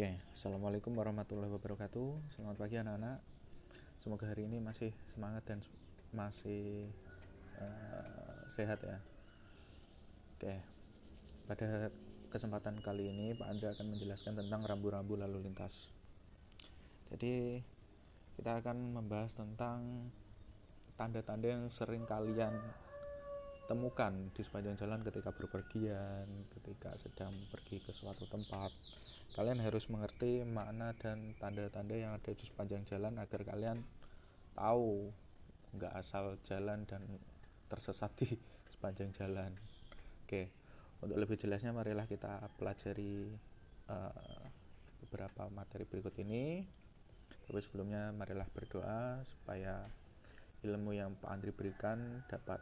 Oke, assalamualaikum warahmatullahi wabarakatuh. Selamat pagi anak-anak. Semoga hari ini masih semangat dan masih sehat ya. Oke, pada kesempatan kali ini Pak Andra akan menjelaskan tentang rambu-rambu lalu lintas. Jadi kita akan membahas tentang tanda-tanda yang sering kalian temukan di sepanjang jalan ketika berpergian, ketika sedang pergi ke suatu tempat. Kalian harus mengerti makna dan tanda-tanda yang ada di sepanjang jalan agar kalian tahu, nggak asal jalan dan tersesat di sepanjang jalan. Oke, untuk lebih jelasnya marilah kita pelajari beberapa materi berikut ini. Tapi sebelumnya marilah berdoa supaya ilmu yang Pak Andri berikan dapat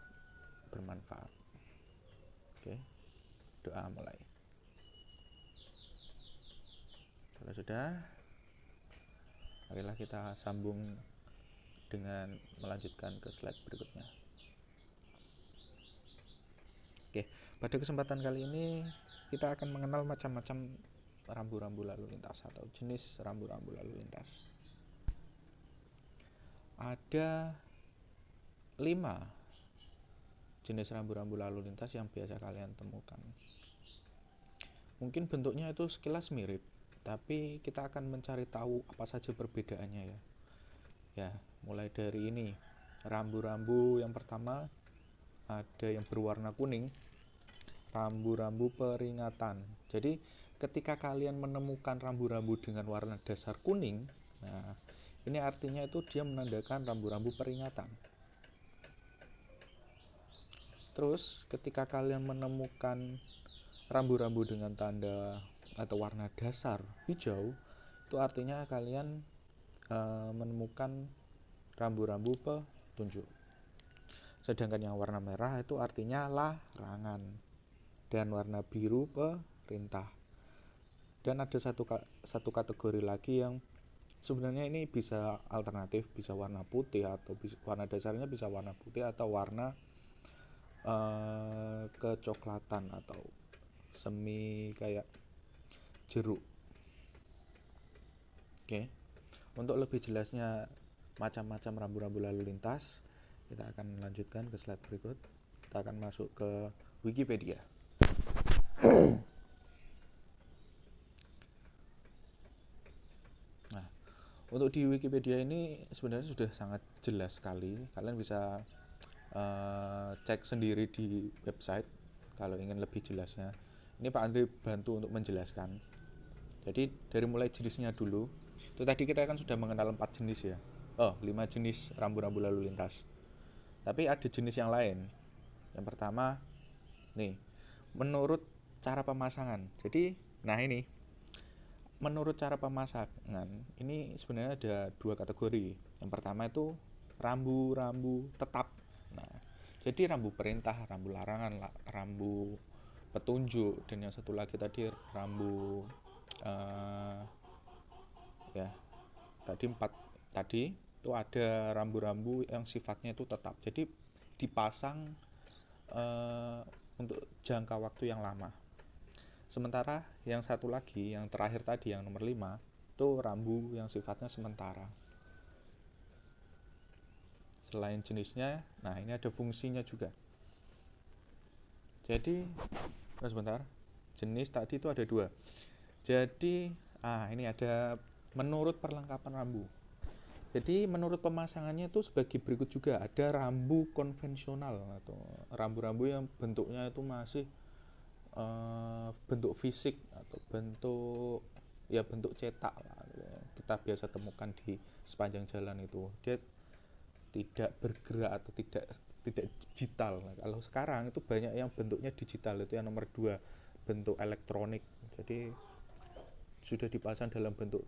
bermanfaat. Oke, doa mulai. Kalau sudah, marilah kita sambung dengan melanjutkan ke slide berikutnya. Oke, pada kesempatan kali ini kita akan mengenal macam-macam rambu-rambu lalu lintas atau jenis rambu-rambu lalu lintas. Ada 5 jenis rambu-rambu lalu lintas yang biasa kalian temukan. Mungkin bentuknya itu sekilas mirip, tapi kita akan mencari tahu apa saja perbedaannya ya. Ya, mulai dari ini. Rambu-rambu yang pertama ada yang berwarna kuning, rambu-rambu peringatan. Jadi ketika kalian menemukan rambu-rambu dengan warna dasar kuning, nah ini artinya itu dia menandakan rambu-rambu peringatan. Terus ketika kalian menemukan rambu-rambu dengan tanda atau warna dasar hijau, itu artinya kalian menemukan rambu-rambu petunjuk. Sedangkan yang warna merah itu artinya larangan, dan warna biru perintah. Dan ada satu kategori lagi yang sebenarnya ini bisa alternatif, bisa warna putih atau warna dasarnya bisa warna putih atau warna kecoklatan atau semi kayak jeruk. Oke, untuk lebih jelasnya macam-macam rambu-rambu lalu lintas, kita akan melanjutkan ke slide berikut. Kita akan masuk ke Wikipedia. Nah, untuk di Wikipedia ini sebenarnya sudah sangat jelas sekali. Kalian bisa cek sendiri di website kalau ingin lebih jelasnya. Ini Pak Andri bantu untuk menjelaskan. Jadi dari mulai jenisnya dulu. Itu tadi kita kan sudah mengenal 4 jenis ya. 5 jenis rambu-rambu lalu lintas. Tapi ada jenis yang lain. Yang pertama nih, menurut cara pemasangan. Jadi, nah ini menurut cara pemasangan ini sebenarnya ada 2 kategori. Yang pertama itu rambu-rambu tetap. Nah, jadi rambu perintah, rambu larangan, rambu petunjuk, dan yang satu lagi tadi rambu ya tadi 4 tadi itu ada rambu-rambu yang sifatnya itu tetap, jadi dipasang untuk jangka waktu yang lama. Sementara yang satu lagi, yang terakhir tadi, yang nomor 5 itu rambu yang sifatnya sementara. Selain jenisnya, nah ini ada fungsinya juga. Jadi sebentar, jenis tadi itu ada 2. Jadi ini ada menurut perlengkapan rambu. Jadi menurut pemasangannya itu sebagai berikut juga. Ada rambu konvensional atau rambu-rambu yang bentuknya itu masih bentuk fisik atau bentuk cetak lah. Kita biasa temukan di sepanjang jalan itu. Dia tidak bergerak atau tidak digital. Nah, kalau sekarang itu banyak yang bentuknya digital, itu yang nomor 2, bentuk elektronik. Jadi sudah dipasang dalam bentuk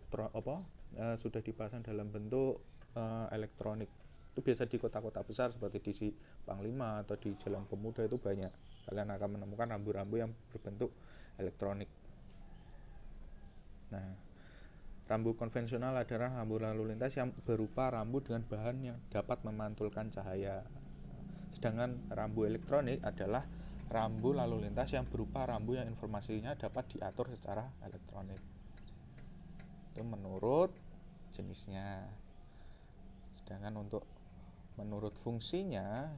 elektronik. Itu biasa di kota-kota besar seperti di Panglima atau di Jalan Pemuda itu banyak. Kalian akan menemukan rambu-rambu yang berbentuk elektronik. Nah, rambu konvensional adalah rambu lalu lintas yang berupa rambu dengan bahan yang dapat memantulkan cahaya. Sedangkan rambu elektronik adalah rambu lalu lintas yang berupa rambu yang informasinya dapat diatur secara elektronik. itu menurut jenisnya. Sedangkan untuk menurut fungsinya,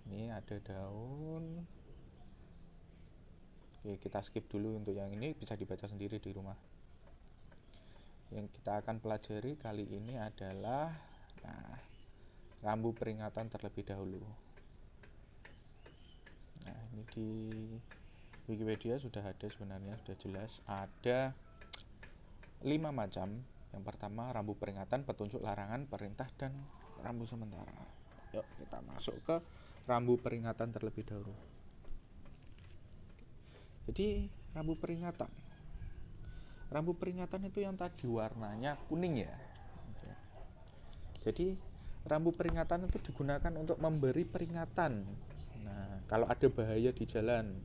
ini ada daun. Oke, kita skip dulu untuk yang ini, bisa dibaca sendiri di rumah. Yang kita akan pelajari kali ini adalah rambu peringatan terlebih dahulu. Nah, ini di Wikipedia sudah ada sebenarnya, sudah jelas. Ada 5 macam. Yang pertama, rambu peringatan, petunjuk, larangan, perintah, dan rambu sementara. Yuk, kita masuk ke rambu peringatan terlebih dahulu. Jadi, rambu peringatan itu yang tadi warnanya kuning ya. Oke. Jadi, rambu peringatan itu digunakan untuk memberi peringatan. Nah, kalau ada bahaya di jalan.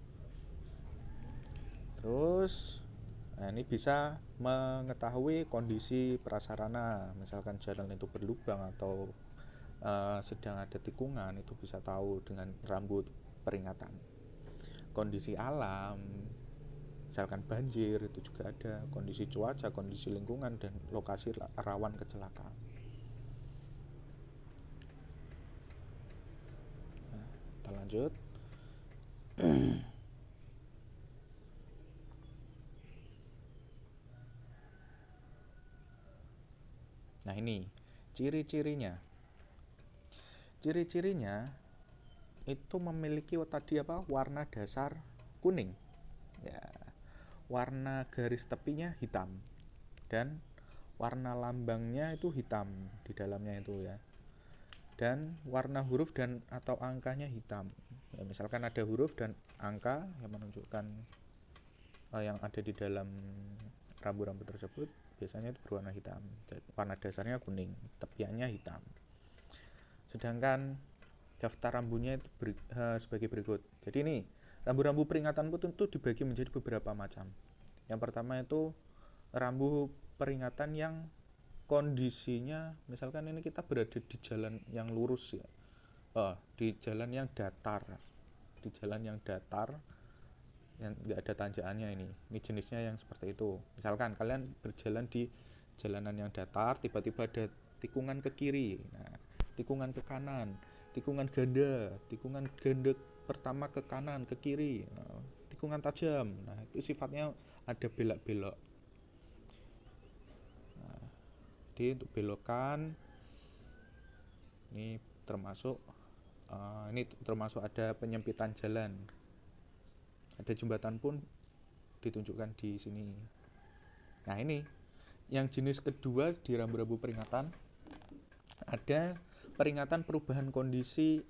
Terus, ini bisa mengetahui kondisi prasarana, misalkan jalan itu berlubang atau sedang ada tikungan, itu bisa tahu dengan rambu peringatan. Kondisi alam, misalkan banjir, itu juga ada. Kondisi cuaca, kondisi lingkungan, dan lokasi rawan kecelakaan. Nah, kita lanjut. Nah, ini ciri-cirinya. Ciri-cirinya itu memiliki tadi warna dasar kuning. Ya, warna garis tepinya hitam dan warna lambangnya itu hitam di dalamnya itu ya. Dan warna huruf dan atau angkanya hitam. Ya, misalkan ada huruf dan angka yang menunjukkan yang ada di dalam rambu-rambu tersebut, biasanya itu berwarna hitam. Warna dasarnya kuning, tepiannya hitam. Sedangkan daftar rambunya itu sebagai berikut. Jadi ini rambu-rambu peringatan itu tentu dibagi menjadi beberapa macam. Yang pertama itu rambu peringatan yang kondisinya, misalkan ini kita berada di jalan yang lurus ya, di jalan yang datar, yang nggak ada tanjakannya ini jenisnya yang seperti itu. Misalkan kalian berjalan di jalanan yang datar, tiba-tiba ada tikungan ke kiri, tikungan ke kanan, tikungan ganda pertama ke kanan, ke kiri, tikungan tajam. Nah, itu sifatnya ada belok-belok. Jadi untuk belokan ini termasuk ada penyempitan jalan. Ada jembatan pun ditunjukkan di sini. Nah, ini yang jenis kedua di rambu-rambu peringatan, ada peringatan perubahan kondisi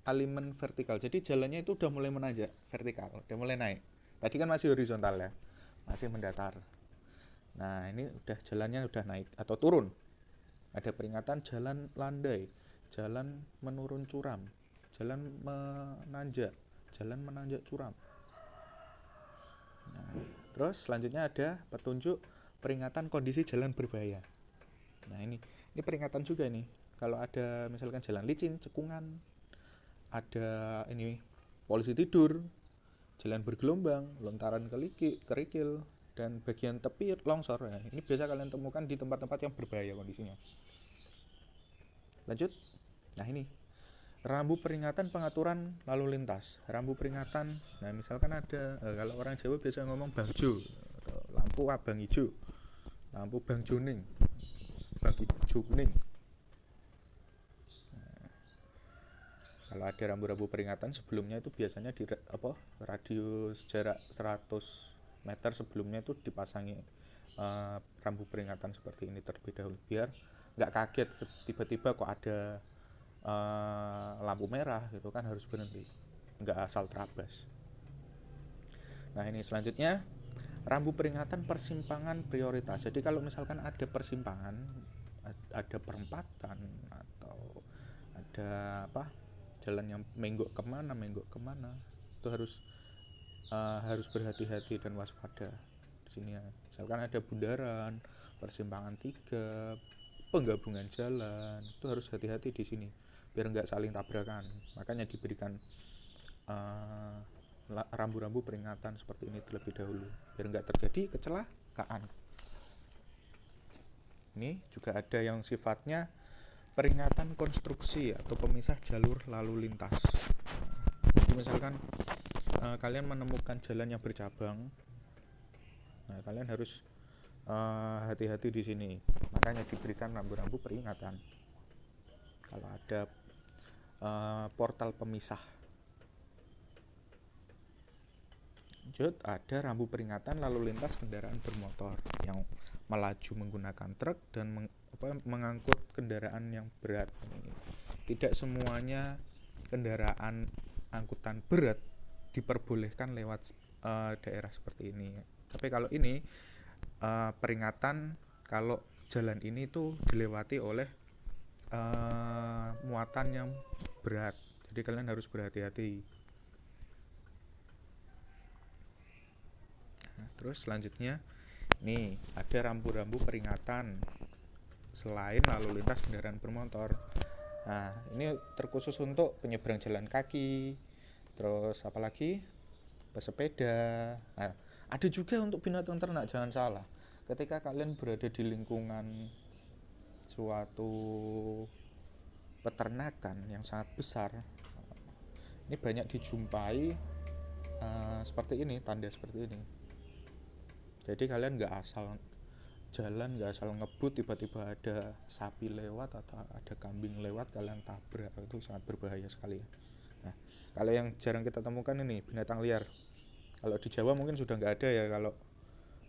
alignment vertikal. Jadi jalannya itu udah mulai menanjak vertikal, udah mulai naik. Tadi kan masih horizontal ya, masih mendatar. Nah, ini udah jalannya udah naik atau turun. Ada peringatan jalan landai, jalan menurun curam, jalan menanjak curam. Nah, terus selanjutnya ada petunjuk peringatan kondisi jalan berbahaya. Nah, ini peringatan juga nih. Kalau ada misalkan jalan licin, cekungan, ada ini polisi tidur, jalan bergelombang, lontaran kerikil, dan bagian tepi longsor. Nah, ini biasa kalian temukan di tempat-tempat yang berbahaya kondisinya. Lanjut. Nah, ini rambu peringatan pengaturan lalu lintas. Rambu peringatan, nah misalkan ada kalau orang Jawa biasa ngomong bangjo atau lampu abang hijau, lampu bang joning, bang hijau kuning. Kalau ada rambu-rambu peringatan sebelumnya itu biasanya di radius jarak 100 meter sebelumnya itu dipasangi rambu peringatan seperti ini terlebih dahulu, biar nggak kaget tiba-tiba kok ada lampu merah gitu kan, harus berhenti, nggak asal terabas. Nah, ini selanjutnya rambu peringatan persimpangan prioritas. Jadi kalau misalkan ada persimpangan, ada perempatan atau ada jalan yang menggok kemana, itu harus berhati-hati dan waspada di sini ya. Misalkan ada bundaran, persimpangan 3, penggabungan jalan, itu harus hati-hati di sini biar nggak saling tabrakan. Makanya diberikan rambu-rambu peringatan seperti ini terlebih dahulu biar nggak terjadi kecelakaan. Ini juga ada yang sifatnya peringatan konstruksi atau pemisah jalur lalu lintas. Jadi misalkan kalian menemukan jalan yang bercabang, nah kalian harus hati-hati di sini. Makanya diberikan rambu-rambu peringatan kalau ada portal pemisah. Lanjut, ada rambu peringatan lalu lintas kendaraan bermotor yang melaju menggunakan truk dan mengangkut kendaraan yang berat. Tidak semuanya kendaraan angkutan berat diperbolehkan lewat daerah seperti ini. Tapi kalau ini peringatan kalau jalan ini tuh dilewati oleh muatan yang berat. Jadi kalian harus berhati-hati. Nah, terus selanjutnya nih ada rambu-rambu peringatan selain lalu lintas kendaraan bermotor. Nah, ini terkhusus untuk penyeberang jalan kaki, terus apalagi pesepeda. Nah, ada juga untuk binatang ternak, jangan salah. Ketika kalian berada di lingkungan suatu peternakan yang sangat besar, ini banyak dijumpai seperti ini, tanda seperti ini. Jadi kalian nggak asal jalan, nggak asal ngebut, tiba-tiba ada sapi lewat atau ada kambing lewat kalian tabrak, itu sangat berbahaya sekali. Nah, kalau yang jarang kita temukan ini binatang liar. Kalau di Jawa mungkin sudah nggak ada ya kalau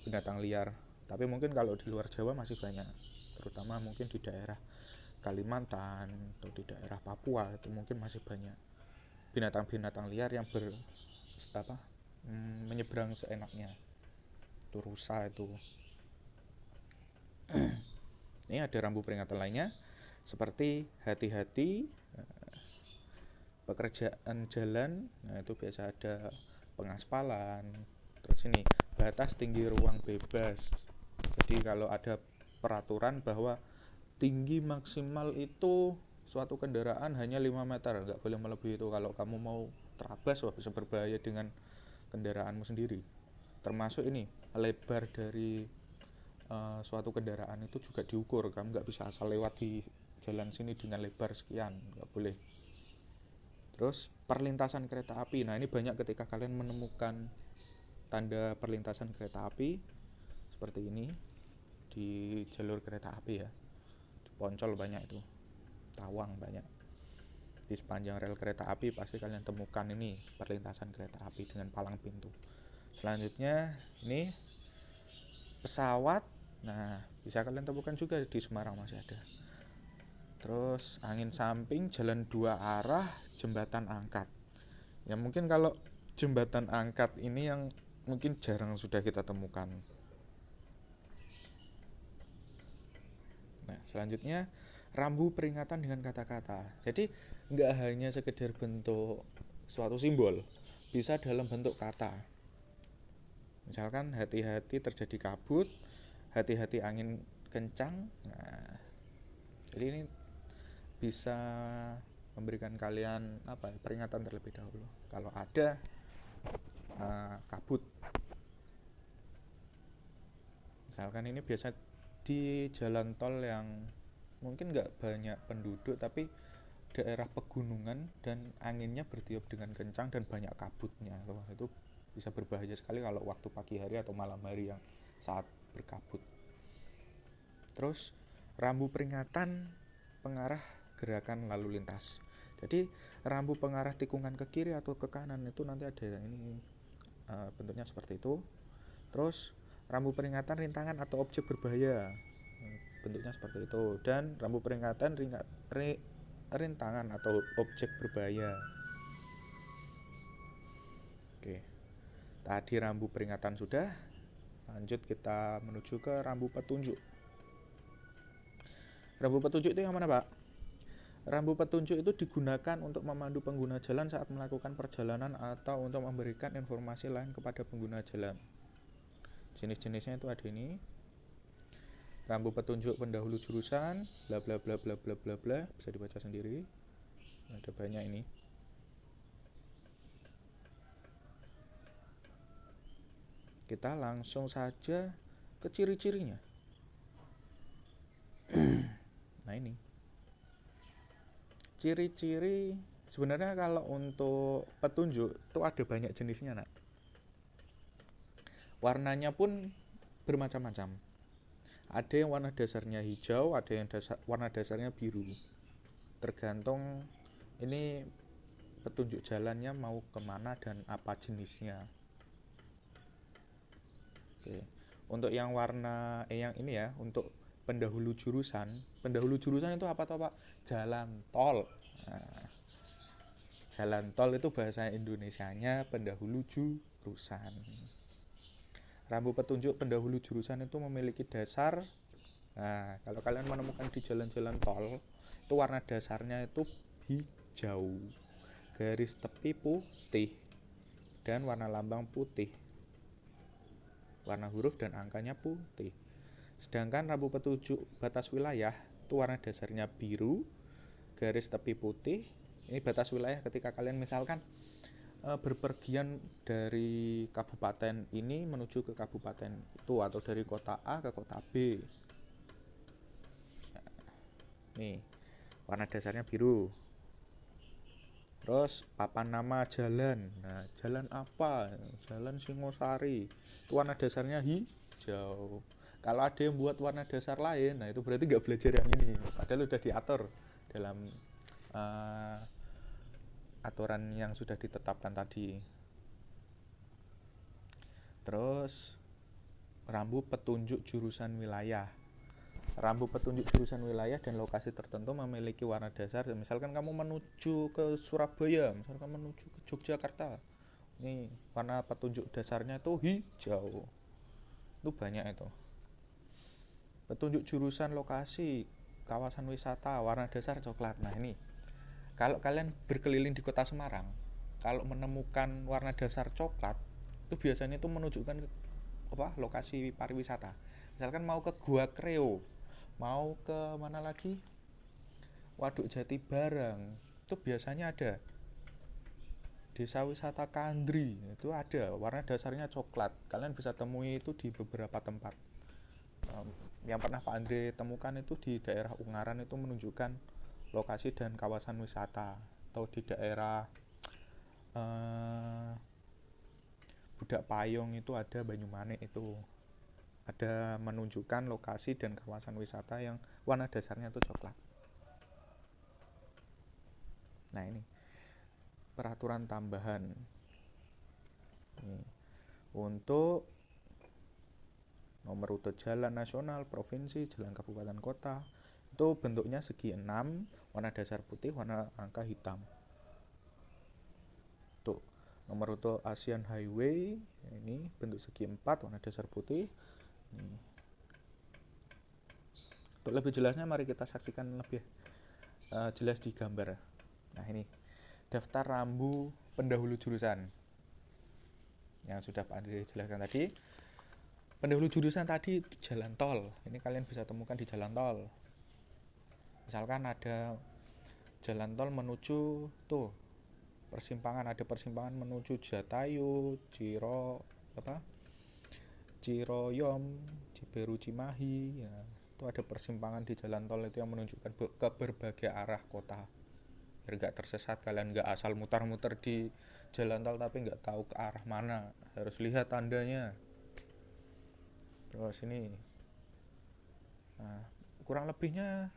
binatang liar, tapi mungkin kalau di luar Jawa masih banyak, terutama mungkin di daerah Kalimantan atau di daerah Papua itu mungkin masih banyak binatang-binatang liar yang menyeberang seenaknya. Itu rusa itu. Ini ada rambu peringatan lainnya seperti hati-hati pekerjaan jalan. Nah, itu biasa ada pengaspalan. Terus ini batas tinggi ruang bebas. Jadi kalau ada peraturan bahwa tinggi maksimal itu suatu kendaraan hanya 5 meter, nggak boleh melebihi itu. Kalau kamu mau terabas, wah bisa berbahaya dengan kendaraanmu sendiri. Termasuk ini lebar dari suatu kendaraan itu juga diukur. Kamu nggak bisa asal lewat di jalan sini dengan lebar sekian, nggak boleh. Terus perlintasan kereta api. Nah, ini banyak ketika kalian menemukan tanda perlintasan kereta api seperti ini di jalur kereta api ya, di Poncol banyak itu, Tawang banyak. Di sepanjang rel kereta api pasti kalian temukan ini perlintasan kereta api dengan palang pintu. Selanjutnya ini pesawat. Nah, bisa kalian temukan juga di Semarang masih ada. Terus angin samping, jalan dua arah, jembatan angkat. Ya mungkin kalau jembatan angkat ini yang mungkin jarang sudah kita temukan. Nah, selanjutnya rambu peringatan dengan kata-kata. Jadi nggak hanya sekedar bentuk suatu simbol, bisa dalam bentuk kata. Misalkan hati-hati terjadi kabut, hati-hati angin kencang. Nah, jadi ini bisa memberikan kalian peringatan terlebih dahulu kalau ada kabut. Misalkan ini biasa di jalan tol yang mungkin nggak banyak penduduk tapi daerah pegunungan dan anginnya bertiup dengan kencang dan banyak kabutnya. Wah, itu bisa berbahaya sekali kalau waktu pagi hari atau malam hari yang saat berkabut. Terus rambu peringatan pengarah gerakan lalu lintas. Jadi rambu pengarah tikungan ke kiri atau ke kanan itu nanti ada ini bentuknya seperti itu. Terus rambu peringatan rintangan atau objek berbahaya, bentuknya seperti itu. Dan rambu peringatan rintangan atau objek berbahaya. Oke, tadi rambu peringatan sudah. Lanjut kita menuju ke rambu petunjuk. Rambu petunjuk itu yang mana, Pak? Rambu petunjuk itu digunakan untuk memandu pengguna jalan saat melakukan perjalanan atau untuk memberikan informasi lain kepada pengguna jalan. Jenis-jenisnya itu ada ini. Rambu petunjuk pendahulu jurusan, bla bla bla bla bla bla bla, bisa dibaca sendiri. Ada banyak ini. Kita langsung saja ke ciri-cirinya. ini ciri-ciri. Sebenarnya kalau untuk petunjuk itu ada banyak jenisnya nak. Warnanya pun bermacam-macam. Ada yang warna dasarnya hijau, ada yang warna dasarnya biru. Tergantung ini petunjuk jalannya mau kemana dan apa jenisnya. Oke. Untuk yang warna yang ini ya, untuk pendahulu jurusan itu apa toh Pak? Jalan tol. Nah, jalan tol itu bahasa Indonesianya pendahulu jurusan. Rambu petunjuk pendahulu jurusan itu memiliki dasar. Nah, kalau kalian menemukan di jalan-jalan tol, itu warna dasarnya itu hijau, garis tepi putih, dan warna lambang putih. Warna huruf dan angkanya putih. Sedangkan rambu petunjuk batas wilayah itu warna dasarnya biru, garis tepi putih. Ini batas wilayah ketika kalian misalkan berpergian dari kabupaten ini menuju ke kabupaten itu, atau dari kota A ke kota B. Nih, warna dasarnya biru. Terus papan nama jalan. Nah, jalan apa? Jalan Singosari. Itu warna dasarnya hijau. Kalau ada yang buat warna dasar lain, nah itu berarti nggak belajar yang ini. Padahal udah diatur dalam aturan yang sudah ditetapkan tadi. Terus rambu petunjuk jurusan wilayah. Rambu petunjuk jurusan wilayah dan lokasi tertentu memiliki warna dasar. Misalkan kamu menuju ke Surabaya, misalkan menuju ke Yogyakarta, ini warna petunjuk dasarnya itu hijau. Itu banyak itu. Petunjuk jurusan lokasi kawasan wisata warna dasar coklat. Nah ini kalau kalian berkeliling di kota Semarang, kalau menemukan warna dasar coklat, itu biasanya itu menunjukkan lokasi pariwisata. Misalkan mau ke Gua Kreo, mau ke mana lagi, Waduk Jati Barang, itu biasanya ada. Desa wisata Kandri itu ada warna dasarnya coklat. Kalian bisa temui itu di beberapa tempat. Yang pernah Pak Andre temukan itu di daerah Ungaran, itu menunjukkan lokasi dan kawasan wisata. Atau di daerah Budak Payung itu ada Banyumanik, itu ada menunjukkan lokasi dan kawasan wisata yang warna dasarnya itu coklat. Nah ini peraturan tambahan ini untuk nomor rute jalan nasional, provinsi, jalan kabupaten kota, itu bentuknya segi 6, warna dasar putih, warna angka hitam. Tuh, nomor rute Asian Highway ini bentuk segi 4, warna dasar putih. Ini. Untuk lebih jelasnya mari kita saksikan lebih jelas di gambar. Nah ini daftar rambu pendahulu jurusan yang sudah Pak Andre jelaskan tadi. Pendahulu jurusan tadi itu jalan tol. Ini kalian bisa temukan di jalan tol. Misalkan ada jalan tol menuju tuh persimpangan, ada persimpangan menuju Jatayu, Ciroyom, Ciberu, Cimahi. Ya, itu ada persimpangan di jalan tol itu yang menunjukkan ke berbagai arah kota. Biar nggak tersesat, kalian nggak asal muter-muter di jalan tol tapi nggak tahu ke arah mana. Harus lihat tandanya. Terus ini kurang lebihnya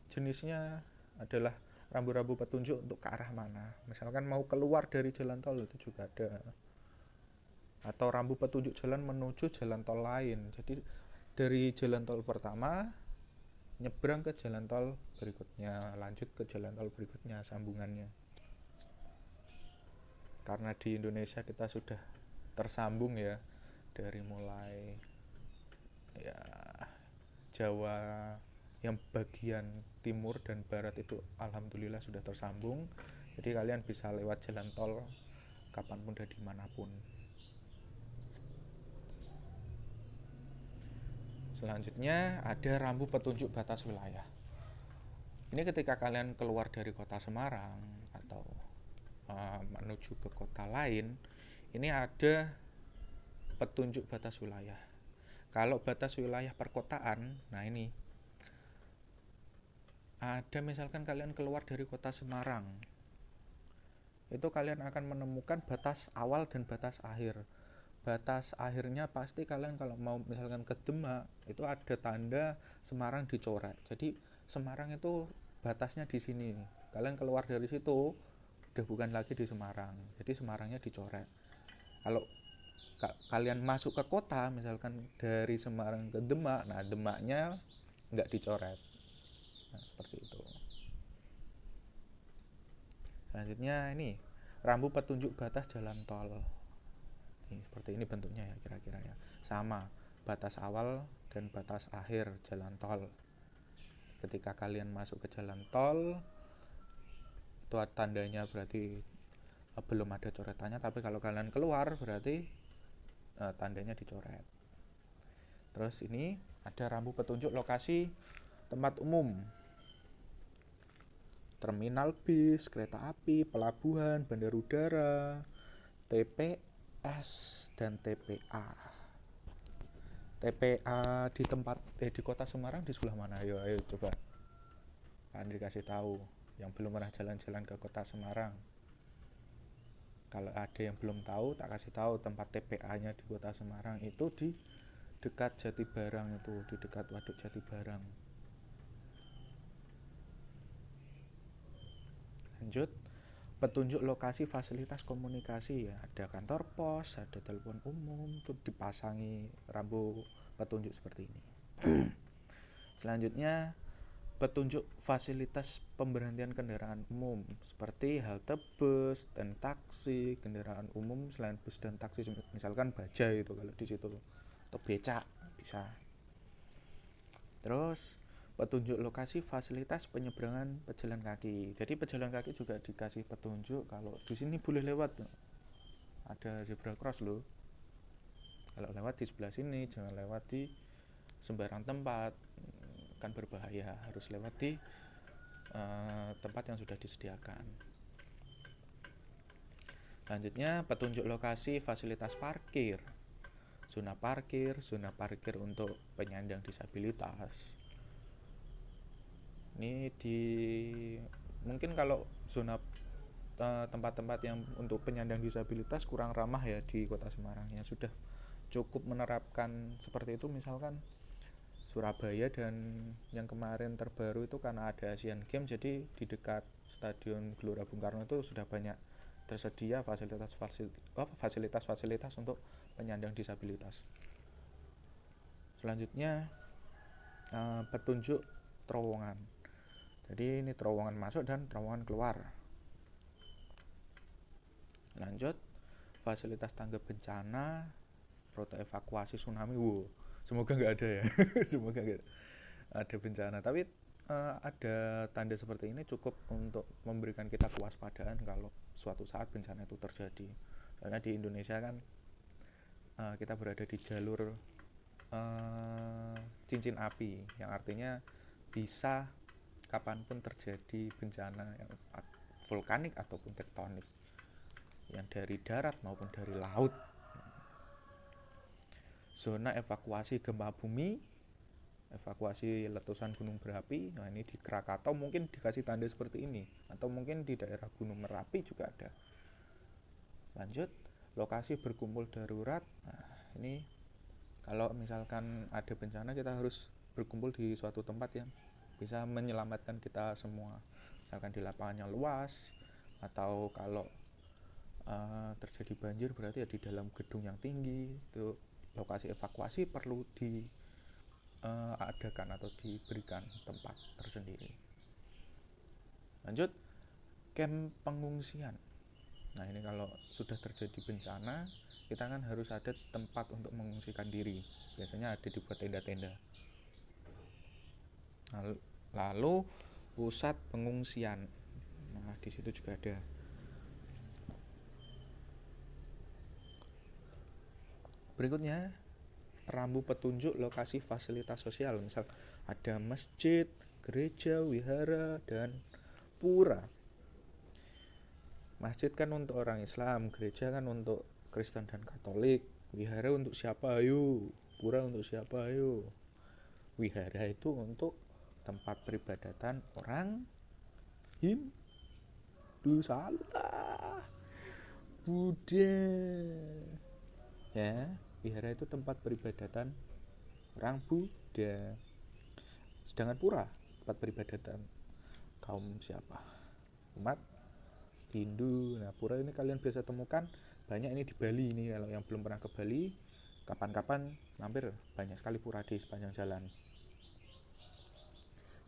jenisnya adalah rambu-rambu petunjuk untuk ke arah mana. Misalkan mau keluar dari jalan tol itu juga ada, atau rambu petunjuk jalan menuju jalan tol lain. Jadi dari jalan tol pertama nyebrang ke jalan tol berikutnya, lanjut ke jalan tol berikutnya, sambungannya. Karena di Indonesia kita sudah tersambung ya, dari mulai ya Jawa yang bagian timur dan barat itu alhamdulillah sudah tersambung. Jadi kalian bisa lewat jalan tol kapanpun dan dimanapun. Selanjutnya ada rambu petunjuk batas wilayah. Ini ketika kalian keluar dari kota Semarang atau menuju ke kota lain, ini ada petunjuk batas wilayah. Kalau batas wilayah perkotaan, nah ini ada misalkan kalian keluar dari kota Semarang, itu kalian akan menemukan batas awal dan batas akhir. Batas akhirnya pasti kalian kalau mau misalkan ke Demak itu ada tanda Semarang dicoret. Jadi Semarang itu batasnya di sini. Kalian keluar dari situ udah bukan lagi di Semarang. Jadi Semarangnya dicoret. Kalau kalian masuk ke kota misalkan dari Semarang ke Demak, nah Demaknya nggak dicoret. Nah, seperti itu. Selanjutnya ini rambu petunjuk batas jalan tol. Seperti ini bentuknya ya kira-kira ya, sama batas awal dan batas akhir jalan tol. Ketika kalian masuk ke jalan tol itu tandanya berarti belum ada coretannya, tapi kalau kalian keluar berarti tandanya dicoret. Terus ini ada rambu petunjuk lokasi tempat umum, terminal bis, kereta api, pelabuhan, bandar udara, TPS dan TPA. TPA di tempat di kota Semarang di sebelah mana? Ayo coba Andri kasih tahu yang belum pernah jalan-jalan ke kota Semarang. Kalau ada yang belum tahu, tak kasih tahu tempat TPA-nya di kota Semarang itu di dekat Jatibarang, itu di dekat Waduk Jatibarang. Lanjut, petunjuk lokasi fasilitas komunikasi ya, ada kantor pos, ada telepon umum, itu dipasangi rambu petunjuk seperti ini. Selanjutnya petunjuk fasilitas pemberhentian kendaraan umum seperti halte bus dan taksi. Kendaraan umum selain bus dan taksi misalkan bajai itu kalau di situ, atau becak bisa. Terus petunjuk lokasi fasilitas penyeberangan pejalan kaki. Jadi pejalan kaki juga dikasih petunjuk kalau di sini boleh lewat, ada zebra cross loh. Kalau lewat di sebelah sini jangan lewat di sembarang tempat, kan berbahaya, harus lewat di tempat yang sudah disediakan. Selanjutnya petunjuk lokasi fasilitas parkir, zona parkir untuk penyandang disabilitas. Ini mungkin kalau zona tempat-tempat yang untuk penyandang disabilitas kurang ramah ya di kota Semarang, yang sudah cukup menerapkan seperti itu misalkan Surabaya, dan yang kemarin terbaru itu karena ada Asian Games, jadi di dekat Stadion Gelora Bung Karno itu sudah banyak tersedia fasilitas untuk penyandang disabilitas. Selanjutnya petunjuk terowongan. Jadi ini terowongan masuk dan terowongan keluar. Lanjut, fasilitas tanggap bencana, rute evakuasi tsunami. Semoga nggak ada ya. Semoga nggak ada bencana, tapi ada tanda seperti ini cukup untuk memberikan kita kewaspadaan kalau suatu saat bencana itu terjadi. Karena di Indonesia kan kita berada di jalur cincin api, yang artinya bisa kapanpun terjadi bencana yang vulkanik ataupun tektonik, yang dari darat maupun dari laut. Zona evakuasi gempa bumi, evakuasi letusan gunung berapi. Nah ini di Krakatau mungkin dikasih tanda seperti ini, atau mungkin di daerah Gunung Merapi juga ada. Lanjut, lokasi berkumpul darurat. Nah ini kalau misalkan ada bencana kita harus berkumpul di suatu tempat yang bisa menyelamatkan kita semua, misalkan di lapangan yang luas, atau kalau terjadi banjir berarti ya di dalam gedung yang tinggi. Itu lokasi evakuasi perlu diadakan atau diberikan tempat tersendiri. Lanjut, camp pengungsian. Nah ini kalau sudah terjadi bencana, kita kan harus ada tempat untuk mengungsikan diri. Biasanya ada dibuat tenda-tenda. Lalu pusat pengungsian. Nah di situ juga ada. Berikutnya, rambu petunjuk lokasi fasilitas sosial. Misal ada masjid, gereja, wihara, dan pura. Masjid kan untuk orang Islam, gereja kan untuk Kristen dan Katolik, wihara untuk siapa ayo, pura untuk siapa ayo. Wihara itu untuk tempat peribadatan orang Hindu. Salah, Buddha. Ya, wihara itu tempat peribadatan orang Buddha. Sedangkan pura tempat peribadatan kaum siapa? Umat Hindu. Nah, pura ini kalian biasa temukan banyak ini di Bali ini. Kalau yang belum pernah ke Bali, kapan-kapan mampir, banyak sekali pura di sepanjang jalan.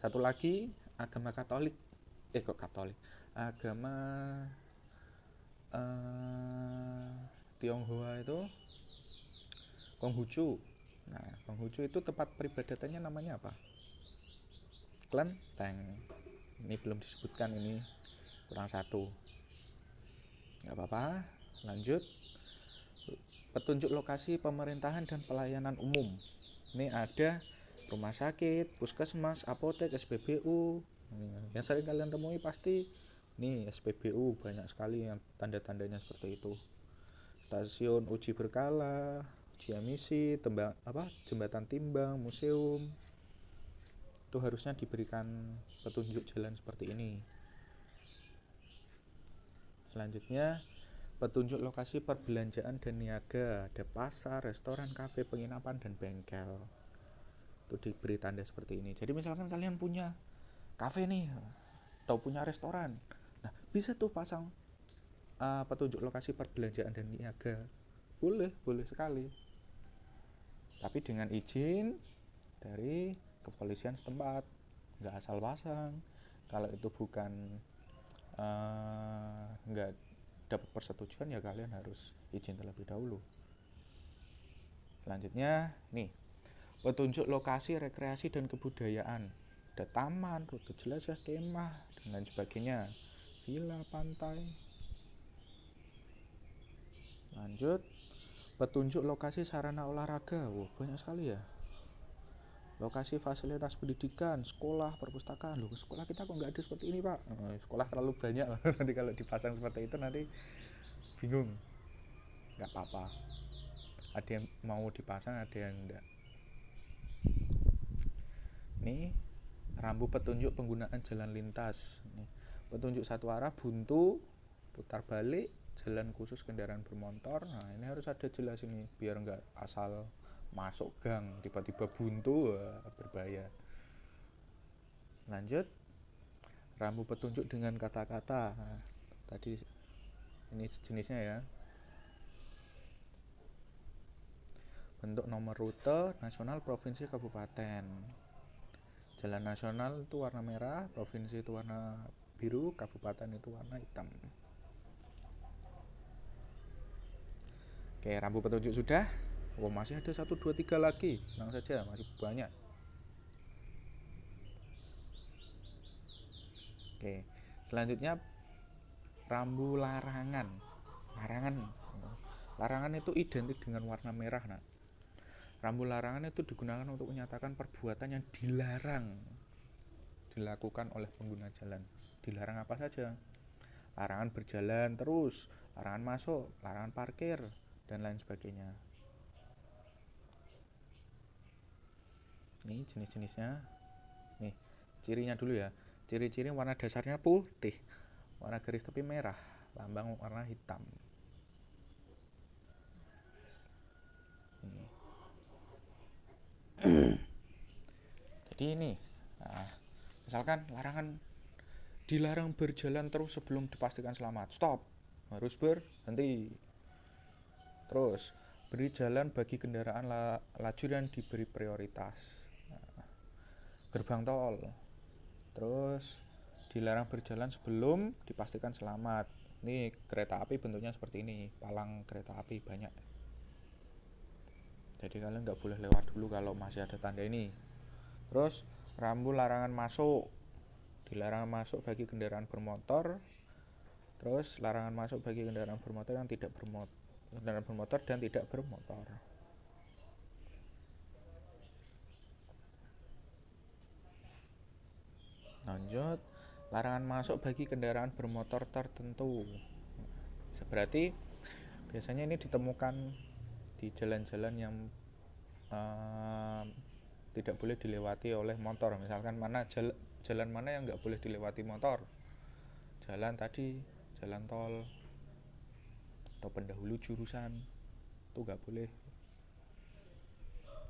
Satu lagi, agama Katolik. Agama Tionghoa itu Konghucu. Nah, Konghucu itu tempat peribadatannya namanya apa? Kelenteng. Ini belum disebutkan, ini kurang satu. Nggak apa-apa, lanjut. Petunjuk lokasi pemerintahan dan pelayanan umum. Ini ada rumah sakit, puskesmas, apotek, SPBU. Yang sering kalian temui pasti nih SPBU, banyak sekali yang tanda-tandanya seperti itu. Stasiun uji berkala, uji emisi, jembatan timbang, museum. Itu harusnya diberikan petunjuk jalan seperti ini. Selanjutnya, petunjuk lokasi perbelanjaan dan niaga. Ada pasar, restoran, kafe, penginapan, dan bengkel. Itu diberi tanda seperti ini. Jadi misalkan kalian punya kafe nih, atau punya restoran, nah bisa tuh pasang petunjuk lokasi perbelanjaan dan niaga. Boleh sekali. Tapi dengan izin dari kepolisian setempat, nggak asal pasang. Kalau itu bukan nggak dapat persetujuan, ya kalian harus izin terlebih dahulu. Selanjutnya nih, petunjuk lokasi rekreasi dan kebudayaan. Ada taman, rute jelajah, kemah, dan lain sebagainya, villa, pantai. Lanjut, petunjuk lokasi sarana olahraga. Banyak sekali ya. Lokasi fasilitas pendidikan, sekolah, perpustakaan. Loh, sekolah kita kok nggak ada seperti ini, Pak? Sekolah terlalu banyak. Nanti kalau dipasang seperti itu nanti bingung. Nggak apa-apa. Ada yang mau dipasang, ada yang enggak. Nih, rambu petunjuk penggunaan jalan lintas. Nih, petunjuk satu arah buntu, putar balik, jalan khusus kendaraan bermotor. Nah, ini harus ada jelas ini biar nggak asal masuk gang tiba-tiba buntu, berbahaya. Lanjut, rambu petunjuk dengan kata-kata. Nah, tadi ini jenisnya ya. Bentuk nomor rute nasional, provinsi, kabupaten. Jalan nasional itu warna merah, provinsi itu warna biru, kabupaten itu warna hitam. Oke, rambu petunjuk sudah. Masih ada 1, 2, 3 lagi. Tenang saja, masih banyak. Oke, selanjutnya rambu larangan. Larangan itu identik dengan warna merah. Nah, rambu larangan itu digunakan untuk menyatakan perbuatan yang dilarang dilakukan oleh pengguna jalan. Dilarang apa saja? Larangan berjalan terus, larangan masuk, larangan parkir, dan lain sebagainya. Ini jenis-jenisnya. Nih, cirinya dulu ya. Ciri-ciri warna dasarnya putih, warna garis tepi merah, lambang warna hitam. Jadi ini, misalkan larangan, dilarang berjalan terus sebelum dipastikan selamat. Stop, harus berhenti. Terus, beri jalan bagi kendaraan lajur yang diberi prioritas. Gerbang tol. Terus, dilarang berjalan sebelum dipastikan selamat. Ini kereta api bentuknya seperti ini, palang kereta api banyak. Jadi kalian nggak boleh lewat dulu kalau masih ada tanda ini. Terus, rambu larangan masuk. Dilarang masuk bagi kendaraan bermotor. Terus, larangan masuk bagi kendaraan bermotor yang tidak bermotor dan tidak bermotor. Lanjut, larangan masuk bagi kendaraan bermotor tertentu. Berarti biasanya ini ditemukan di jalan-jalan yang tidak boleh dilewati oleh motor. Misalkan jalan mana yang nggak boleh dilewati motor, jalan tadi, jalan tol atau pendahulu jurusan, itu nggak boleh.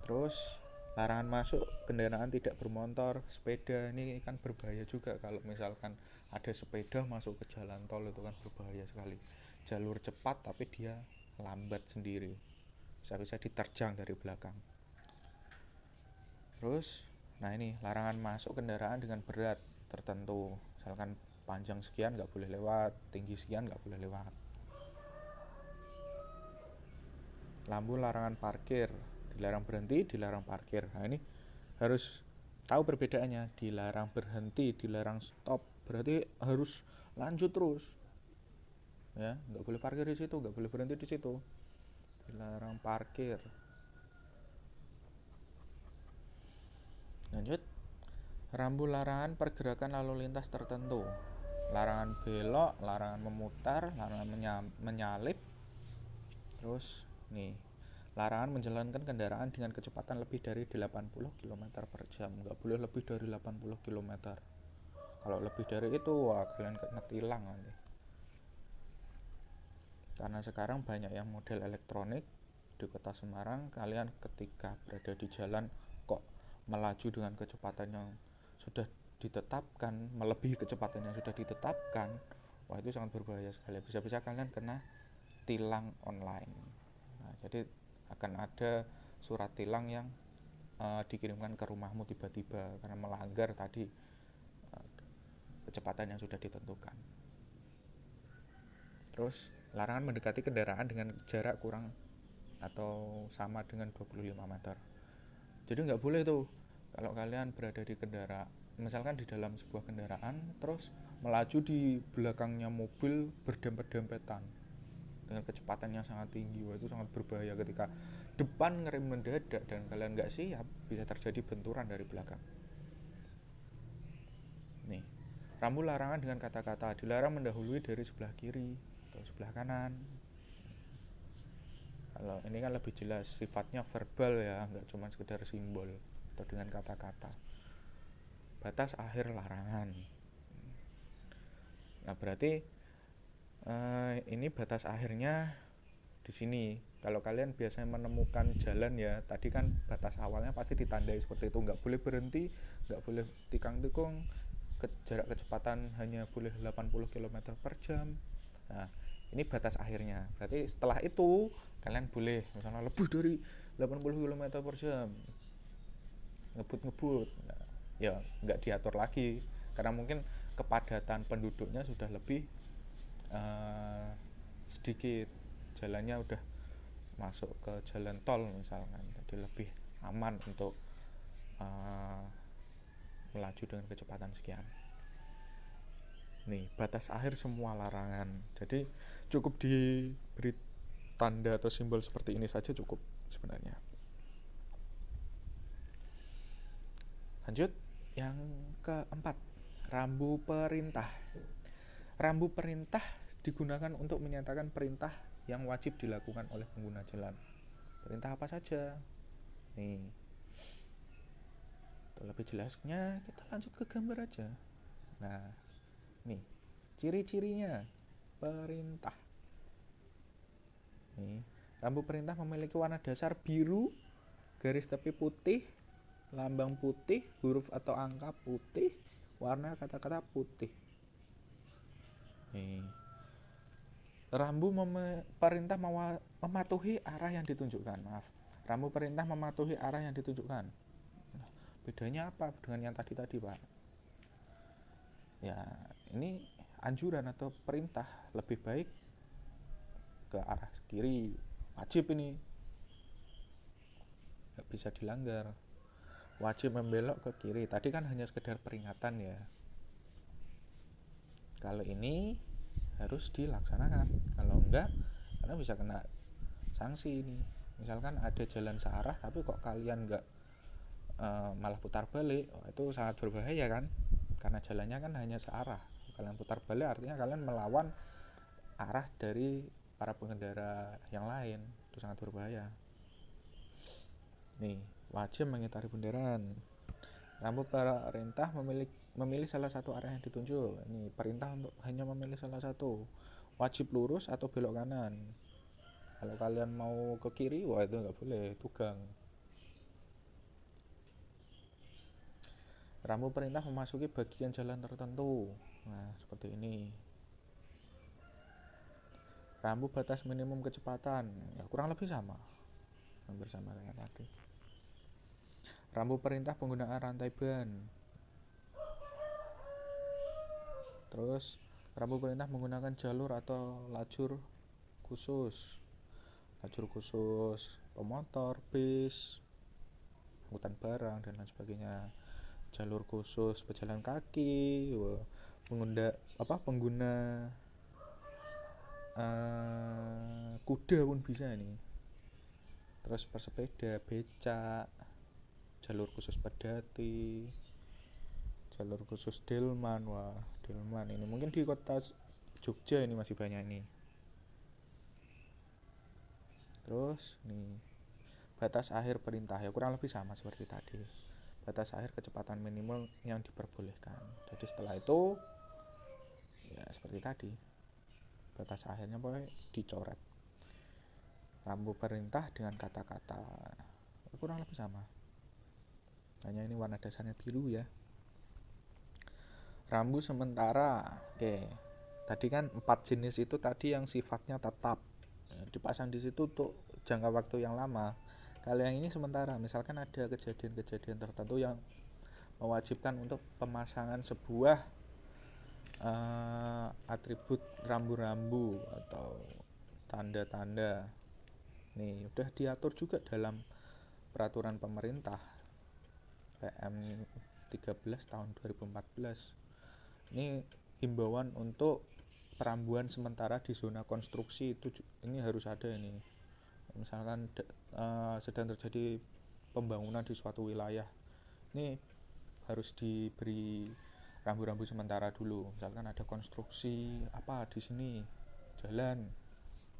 Terus larangan masuk kendaraan tidak bermotor, sepeda, ini kan berbahaya juga. Kalau misalkan ada sepeda masuk ke jalan tol, itu kan berbahaya sekali. Jalur cepat tapi dia lambat sendiri, bisa-bisa diterjang dari belakang. Terus nah ini larangan masuk kendaraan dengan berat tertentu, misalkan panjang sekian nggak boleh lewat, tinggi sekian nggak boleh lewat. Lampu larangan parkir, dilarang berhenti, dilarang parkir. Nah ini harus tahu perbedaannya. Dilarang berhenti, dilarang stop, berarti harus lanjut terus, ya nggak boleh parkir di situ, nggak boleh berhenti di situ. Dilarang parkir. Lanjut, rambu larangan pergerakan lalu lintas tertentu, larangan belok, larangan memutar, larangan menyalip. Terus nih, larangan menjalankan kendaraan dengan kecepatan lebih dari 80 km per jam. Nggak boleh lebih dari 80 km. Kalau lebih dari itu, wah kalian kena tilang nanti. Karena sekarang banyak yang model elektronik di kota Semarang, kalian ketika berada di jalan kok melaju dengan kecepatan yang sudah ditetapkan, melebihi kecepatan yang sudah ditetapkan, wah itu sangat berbahaya sekali. Bisa-bisa kalian kena tilang online. Nah, jadi akan ada surat tilang yang dikirimkan ke rumahmu tiba-tiba karena melanggar tadi kecepatan yang sudah ditentukan. Terus larangan mendekati kendaraan dengan jarak kurang atau sama dengan 25 meter. Jadi nggak boleh tuh kalau kalian berada di kendaraan, misalkan di dalam sebuah kendaraan, terus melaju di belakangnya mobil berdempet-dempetan dengan kecepatan yang sangat tinggi. Wah, itu sangat berbahaya. Ketika depan ngerem mendadak dan kalian nggak siap, bisa terjadi benturan dari belakang. Nih, rambu larangan dengan kata-kata, dilarang mendahului dari sebelah kiri atau sebelah kanan. Kalau ini kan lebih jelas sifatnya verbal ya, nggak cuma sekedar simbol atau dengan kata-kata. Batas akhir larangan. Nah berarti ini batas akhirnya di sini. Kalau kalian biasanya menemukan jalan ya, tadi kan batas awalnya pasti ditandai seperti itu, nggak boleh berhenti, nggak boleh tikang-tikung, jarak kecepatan hanya boleh 80 km per jam. Nah ini batas akhirnya. Berarti setelah itu kalian boleh misalnya lebih dari 80 km per jam ngebut. Nah, ya nggak diatur lagi karena mungkin kepadatan penduduknya sudah lebih sedikit, jalannya udah masuk ke jalan tol misalkan, jadi lebih aman untuk melaju dengan kecepatan sekian. Nih batas akhir semua larangan, jadi cukup diberi tanda atau simbol seperti ini saja cukup sebenarnya. Lanjut, yang keempat, rambu perintah. Rambu perintah digunakan untuk menyatakan perintah yang wajib dilakukan oleh pengguna jalan. Perintah apa saja? Nih, untuk lebih jelasnya kita lanjut ke gambar aja. Nah, nih ciri-cirinya perintah. Nih, rambu perintah memiliki warna dasar biru, garis tepi putih, lambang putih, huruf atau angka putih, warna kata-kata putih. Nih, rambu perintah mematuhi arah yang ditunjukkan. Rambu perintah mematuhi arah yang ditunjukkan. Nah, bedanya apa dengan yang tadi Pak? Ya, ini anjuran atau perintah lebih baik ke arah kiri, wajib ini, nggak bisa dilanggar, wajib membelok ke kiri. Tadi kan hanya sekedar peringatan ya, kalau ini harus dilaksanakan, kalau enggak kalian bisa kena sanksi ini. Misalkan ada jalan searah tapi kok kalian enggak malah putar balik, itu sangat berbahaya kan, karena jalannya kan hanya searah. Kalian putar balik artinya kalian melawan arah dari para pengendara yang lain, itu sangat berbahaya. Nih wajib mengitari bundaran. Rambu perintah memilih salah satu arah yang ditunjuk. Ini perintah untuk hanya memilih salah satu. Wajib lurus atau belok kanan. Kalau kalian mau ke kiri, wah itu nggak boleh, tugang. Rambu perintah memasuki bagian jalan tertentu. Nah, seperti ini. Rambu batas minimum kecepatan, ya kurang lebih sama, hampir sama dengan tadi. Rambu perintah penggunaan rantai ban. Terus rambu perintah menggunakan jalur atau lajur khusus. Lajur khusus pemotor, bis, angkutan barang dan lain sebagainya. Jalur khusus pejalan kaki, pengguna kuda pun bisa nih. Terus bersepeda, becak, jalur khusus pedati, jalur khusus delman. Wah, delman ini mungkin di kota Jogja ini masih banyak nih. Terus nih, batas akhir perintah ya kurang lebih sama seperti tadi. Batas akhir kecepatan minimal yang diperbolehkan. Jadi setelah itu ya seperti tadi, batas akhirnya boleh dicoret. Rambu perintah dengan kata-kata ya, kurang lebih sama, hanya ini warna dasarnya biru ya. Rambu sementara. Oke, tadi kan 4 jenis itu tadi yang sifatnya tetap dipasang di situ untuk jangka waktu yang lama. Kalau yang ini sementara, misalkan ada kejadian-kejadian tertentu yang mewajibkan untuk pemasangan sebuah atribut rambu-rambu atau tanda-tanda. Nih, udah diatur juga dalam peraturan pemerintah PM 13 tahun 2014. Ini himbauan untuk perambuan sementara di zona konstruksi itu ini harus ada ini. Misalkan sedang terjadi pembangunan di suatu wilayah, ini harus diberi rambu-rambu sementara dulu. Misalkan ada konstruksi apa di sini, jalan,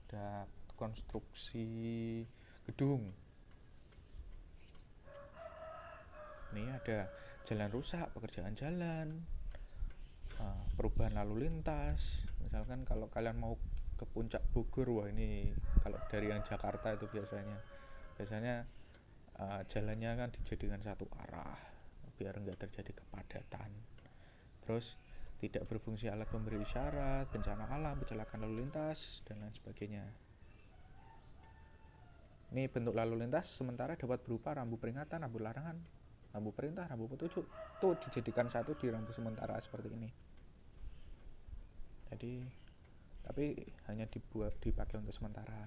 ada konstruksi gedung, ini ada jalan rusak, pekerjaan jalan, perubahan lalu lintas. Misalkan kalau kalian mau ke puncak Bogor, wah ini kalau dari yang Jakarta itu biasanya jalannya kan dijadikan satu arah biar enggak terjadi kepadatan. Terus tidak berfungsi alat pemberi isyarat, bencana alam, kecelakaan lalu lintas dan lain sebagainya. Ini bentuk lalu lintas sementara dapat berupa rambu peringatan, rambu larangan, rambu perintah, rambu petunjuk. Itu dijadikan satu di rambu sementara seperti ini. Jadi tapi hanya dipakai untuk sementara.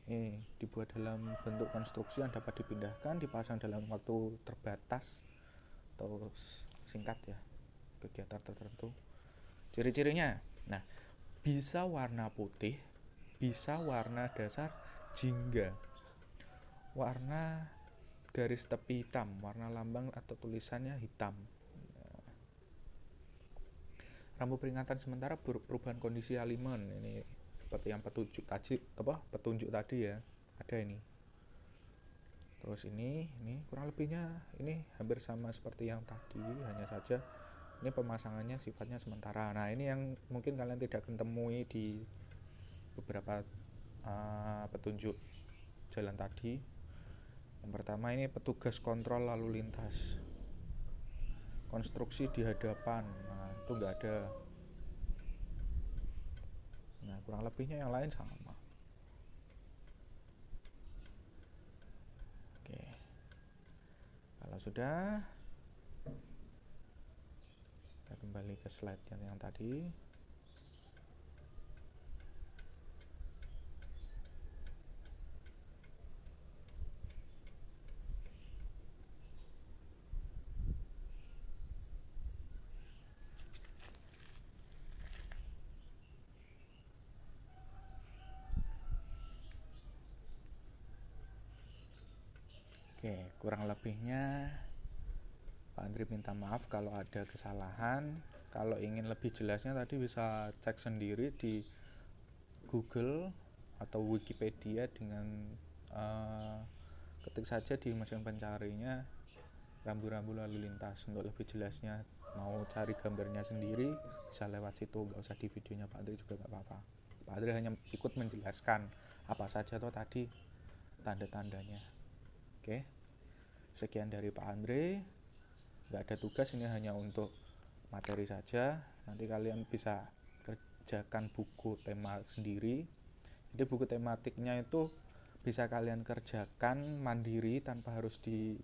Ini dibuat dalam bentuk konstruksi yang dapat dipindahkan, dipasang dalam waktu terbatas atau singkat ya, kegiatan tertentu. Ciri-cirinya, nah, bisa warna putih, bisa warna dasar jingga, warna garis tepi hitam, warna lambang atau tulisannya hitam. Rambu peringatan sementara perubahan kondisi alimen, ini seperti yang petunjuk tadi ya, ada ini. Terus ini kurang lebihnya ini hampir sama seperti yang tadi, hanya saja ini pemasangannya sifatnya sementara. Nah, ini yang mungkin kalian tidak akan temui di beberapa petunjuk jalan tadi. Yang pertama ini petugas kontrol lalu lintas, konstruksi di hadapan, nah itu enggak ada. Nah, kurang lebihnya yang lain sama. Oke, kalau sudah, kita kembali ke slide yang tadi. Oke, kurang lebihnya Pak Andri minta maaf kalau ada kesalahan. Kalau ingin lebih jelasnya tadi bisa cek sendiri di Google atau Wikipedia dengan ketik saja di mesin pencarinya rambu-rambu lalu lintas. Untuk lebih jelasnya mau cari gambarnya sendiri bisa lewat situ, nggak usah di videonya Pak Andre juga nggak apa-apa. Pak Andre hanya ikut menjelaskan apa saja tuh tadi tanda-tandanya. Oke, sekian dari Pak Andre. Nggak ada tugas, ini hanya untuk materi saja. Nanti kalian bisa kerjakan buku tema sendiri. Jadi buku tematiknya itu bisa kalian kerjakan mandiri tanpa harus diberikan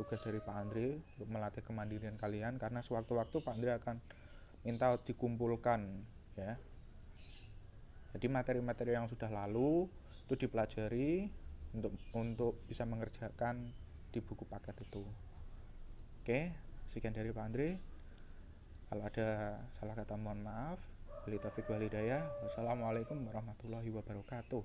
tugas dari Pak Andre untuk melatih kemandirian kalian, karena sewaktu-waktu Pak Andre akan minta dikumpulkan ya. Jadi materi-materi yang sudah lalu itu dipelajari untuk bisa mengerjakan di buku paket itu. Oke, sekian dari Pak Andre. Kalau ada salah kata mohon maaf. Wabillahi taufiq wal hidayah. Wassalamualaikum warahmatullahi wabarakatuh.